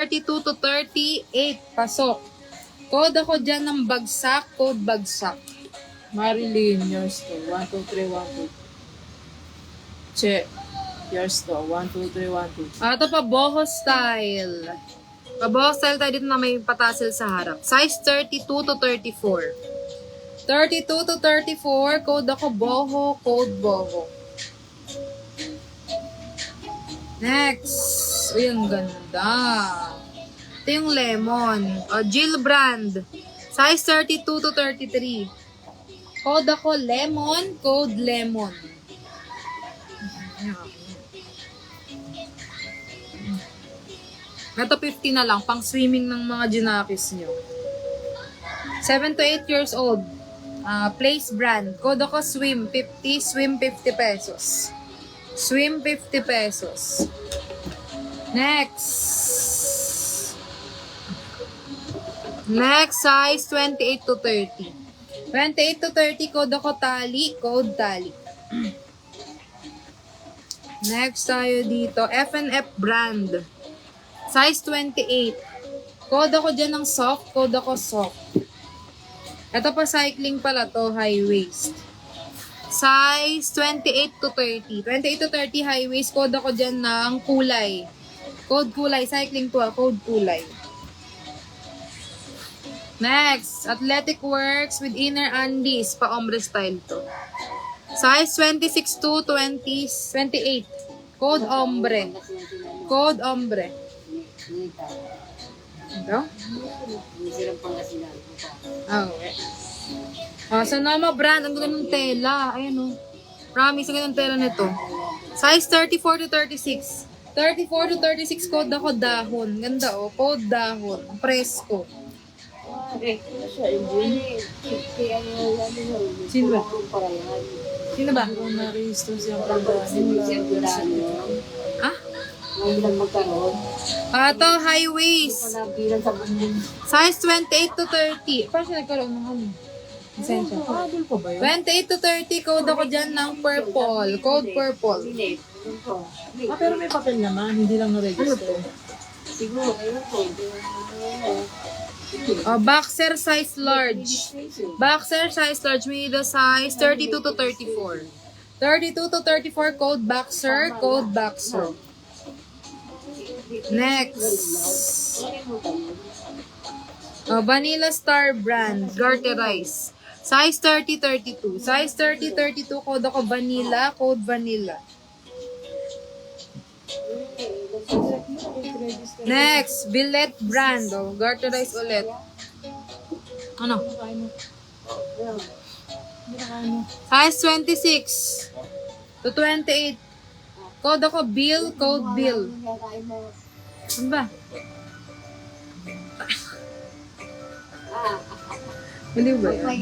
32 to 38. Pasok. Code ako dyan ng bagsak. Code bagsak. Marilyn, yours to. 1, 2, 3, 1, 2. Che, yours to. 1, 2, 3, 1, 2. Ito pa, boho style. Boho style tayo dito na may patasil sa harap. Size 32 to 34. 32 to 34. Code ako boho. Code boho. Next. Uy, ang ganda. Ito yung lemon. Jill brand. Size 32 to 33. Code ako lemon. Code lemon. Ito 50 na lang. Pang swimming ng mga ginakis nyo. 7 to 8 years old. Place brand. Code ako swim. 50. Swim 50 pesos. Swim 50 pesos. Next. Next size 28 to 30. 28 to 30 code ako tali, code tali. Next tayo dito, F&F brand. Size 28. Code ako dyan ng soft, code ako soft. Ito pa cycling pala to, high waist. Size 28 to 30. 28 to 30 high waist. Code ako dyan ng kulay. Code kulay. Cycling to code kulay. Next. Athletic Works with inner undies. Pa-ombre style to. Size 26 to 28. Code ombre. Code ombre. Ito? Okay. Sonoma brand, ang ganda ng tela. Ayan o. Promise, ang ganda ng tela nito. Size 34 to 36. 34 to 36, code ako dahon. Ganda o, code dahon. Presko. Sino ba? Sino ba? Kung na-register siyang pagdani, Ah? Ito, high waist. Size 28 to 30. Paano siya nagkaroon ng ano? Esensya. Habol pa ba yun? 28 to 30, code ako dyan ng purple. Code purple. Pero may papel naman, hindi lang na-register. Boxer size large. Boxer size large. May the size 32 to 34. 32 to 34, code boxer. Code boxer. Next. Vanilla Star brand. Garterize. Size 30-32. Size 30-32, code ako vanilla. Code vanilla. Next. Billet brand. Garterize ulit. Ano? Size 26 to 28. Code ako Bill. Code Bill. Ano ba? Baliw ba yan?